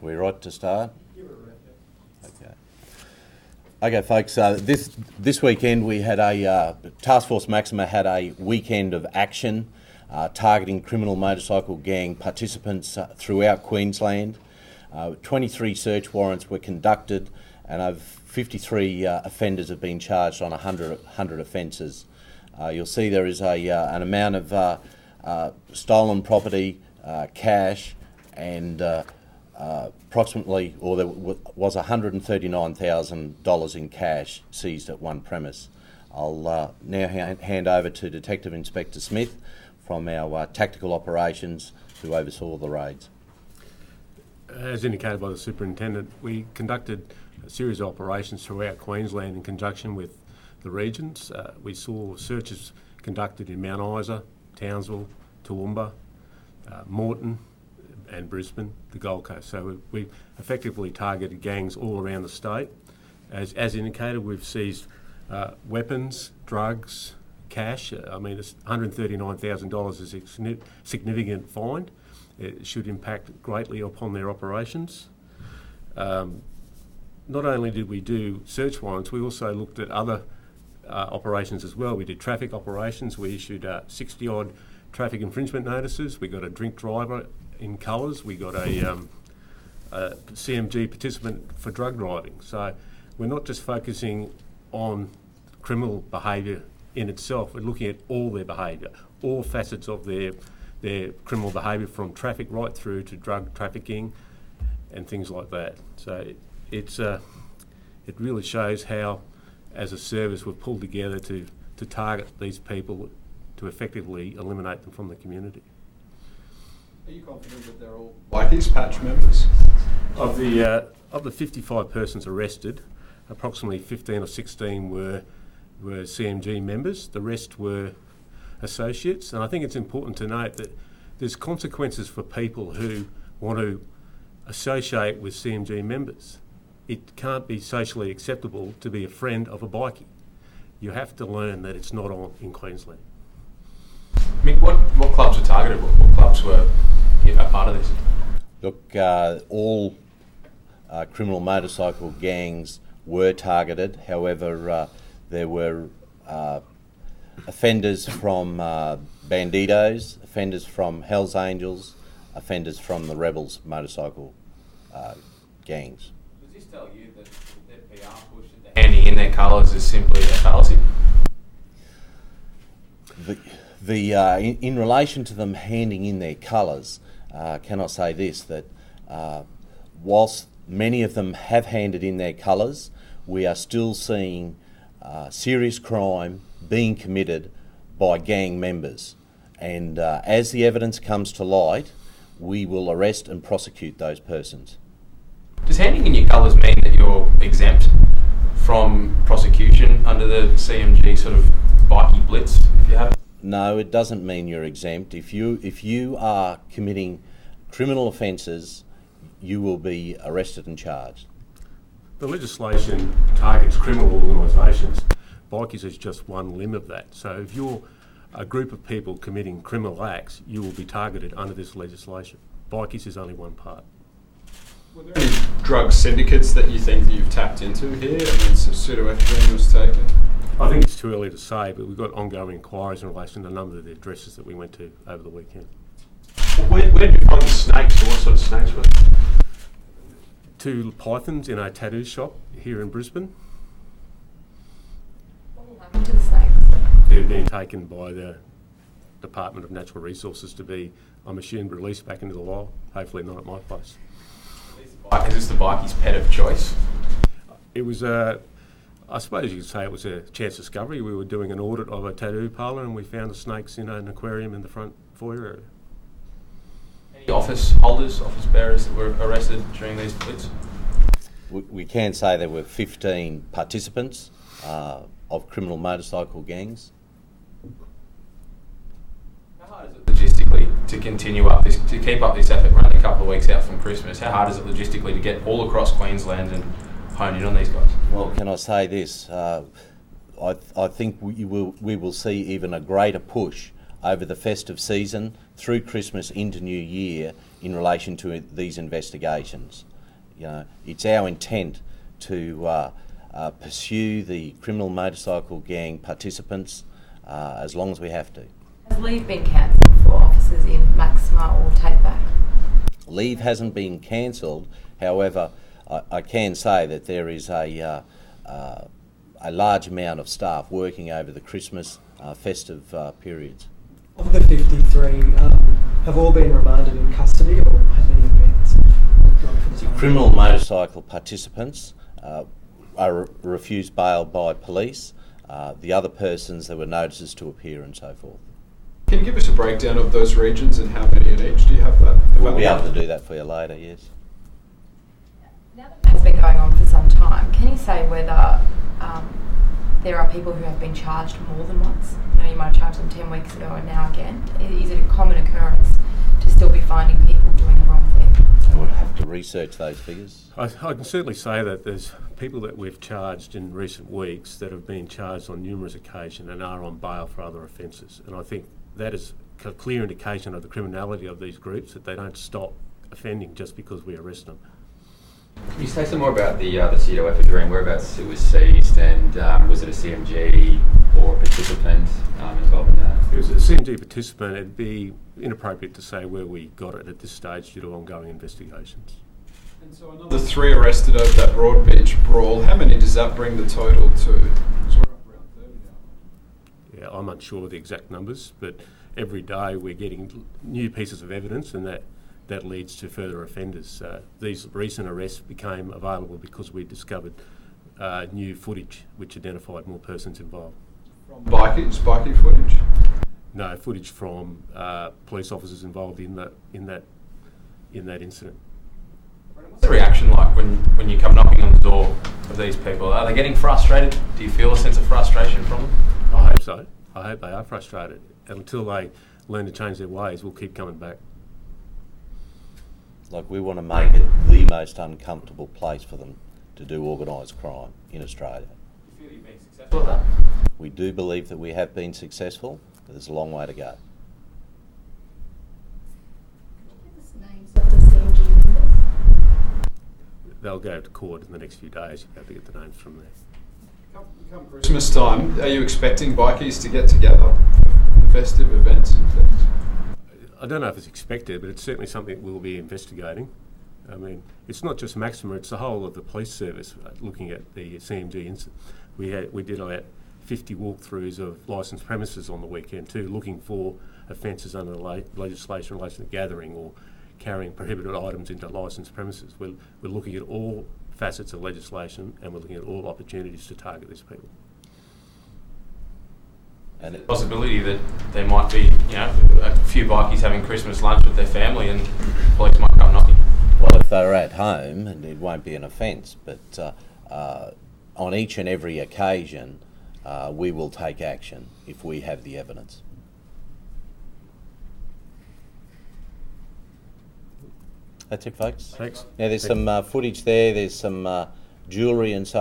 We're right to start? Give it a rep, yeah. Okay, folks, this weekend we had Taskforce Maxima had a weekend of action targeting criminal motorcycle gang participants throughout Queensland. 23 search warrants were conducted and over 53 offenders have been charged on 100 offences. You'll see there is an amount of stolen property, cash, and approximately, or there was $139,000 in cash seized at one premise. I'll now hand over to Detective Inspector Smith from our tactical operations who oversaw the raids. As indicated by the Superintendent, we conducted a series of operations throughout Queensland in conjunction with the regions. We saw searches conducted in Mount Isa, Townsville, Toowoomba, Moreton and Brisbane, the Gold Coast. So we effectively targeted gangs all around the state. As indicated, we've seized weapons, drugs, cash. I mean, it's $139,000 is a significant find. It should impact greatly upon their operations. Not only did we do search warrants, we also looked at other operations as well. We did traffic operations. We issued 60-odd traffic infringement notices. We got a drink driver in colours. We got a CMG participant for drug driving. So we're not just focusing on criminal behaviour in itself. We're looking at all their behaviour, all facets of their criminal behaviour, from traffic right through to drug trafficking and things like that. So it really shows how, as a service, we've pulled together to target these people to effectively eliminate them from the community. Are you confident that they're all bikies patch members? Of the 55 persons arrested, approximately 15 or 16 were CMG members. The rest were associates, and I think it's important to note that there's consequences for people who want to associate with CMG members. It can't be socially acceptable to be a friend of a bikie. You have to learn that it's not on in Queensland. Mick, what clubs were targeted? What clubs were a part of this? Look, all criminal motorcycle gangs were targeted. However, there were offenders from Bandidos, offenders from Hells Angels, offenders from the Rebels motorcycle gangs. Does this tell you that their PR push that they're handing in their colours is simply a fallacy? In relation to them handing in their colours, can I say this, that whilst many of them have handed in their colours, we are still seeing serious crime being committed by gang members. And as the evidence comes to light, we will arrest and prosecute those persons. Does handing in your colours mean that you're exempt from prosecution under the CMG sort of bikie blitz, if you have? No, it doesn't mean you're exempt. If you are committing criminal offences, you will be arrested and charged. The legislation targets criminal organisations. Bikies is just one limb of that. So if you're a group of people committing criminal acts, you will be targeted under this legislation. Bikies is only one part. Were there any drug syndicates that you think that you've tapped into here? I mean, some pseudoephedrine was taken. I think it's too early to say, but we've got ongoing inquiries in relation to a number of the addresses that we went to over the weekend. Where did you find the snakes, or what sort of snakes were they? 2 pythons in a tattoo shop here in Brisbane. What will happen to the snakes? They're being taken by the Department of Natural Resources to be, I'm assuming, released back into the wild. Hopefully not at my place. Is this the bikie's pet of choice? It was I suppose you could say it was a chance discovery. We were doing an audit of a tattoo parlour and we found the snakes in an aquarium in the front foyer area. Any office holders, office bearers that were arrested during these blitz? We can say there were 15 participants of criminal motorcycle gangs. How hard is it logistically to to keep up this effort? We're only a couple of weeks out from Christmas. How hard is it logistically to get all across Queensland and hone in on these guys? Well, can I say this? I think we will see even a greater push over the festive season through Christmas into New Year in relation to these investigations. it's our intent to pursue the criminal motorcycle gang participants as long as we have to. Has leave been cancelled for officers in Maxima or Take Back? Leave hasn't been cancelled. However, I can say that there is a large amount of staff working over the Christmas festive periods. Of the 53, have all been remanded in custody, or have any been Criminal motorcycle participants are refused bail by police. The other persons, there were notices to appear and so forth. Can you give us a breakdown of those regions and how many in each? Do you have that? We'll be able to do that for you later, yes. Now that it's been going on for some time, can you say whether there are people who have been charged more than once? You might have charged them 10 weeks ago and now again. Is it a common occurrence to still be finding people doing the wrong thing? I would have to research those figures. I can certainly say that there's people that we've charged in recent weeks that have been charged on numerous occasions and are on bail for other offences. And I think that is a clear indication of the criminality of these groups, that they don't stop offending just because we arrest them. Can you say some more about the pseudo ephedrine? Whereabouts it was seized, and was it a CMG or a participant involved in that? It was a CMG participant. It'd be inappropriate to say where we got it at this stage due to ongoing investigations. And so another 3 arrested over that Broadbeach brawl. How many does that bring the total to? Because we're up around 30 now. Yeah, I'm unsure of the exact numbers, but every day we're getting new pieces of evidence, and that leads to further offenders. These recent arrests became available because we discovered new footage which identified more persons involved. From bikie footage? No, footage from police officers involved in that incident. What's the reaction like when you come knocking on the door of these people? Are they getting frustrated? Do you feel a sense of frustration from them? I hope so. I hope they are frustrated. And until they learn to change their ways, we'll keep coming back. Like, we want to make it the most uncomfortable place for them to do organised crime in Australia. Do you feel you've been successful at that? We do believe that we have been successful, but there's a long way to go. Names of the CMG members? They'll go to court in the next few days. You'll have to get the names from there. Come Christmas time, are you expecting bikies to get together for festive events and things? I don't know if it's expected, but it's certainly something we'll be investigating. I mean, it's not just Maxima, it's the whole of the police service looking at the CMG incident. We did about 50 walkthroughs of licensed premises on the weekend too, looking for offences under the legislation in relation to gathering or carrying prohibited items into licensed premises. We're looking at all facets of legislation, and we're looking at all opportunities to target these people. And the possibility that there might be, a few bikies having Christmas lunch with their family and police might come knocking. Well, if they're at home, and it won't be an offence, but on each and every occasion, we will take action if we have the evidence. That's it, folks. Thanks. Now, there's some footage there, there's some jewellery and so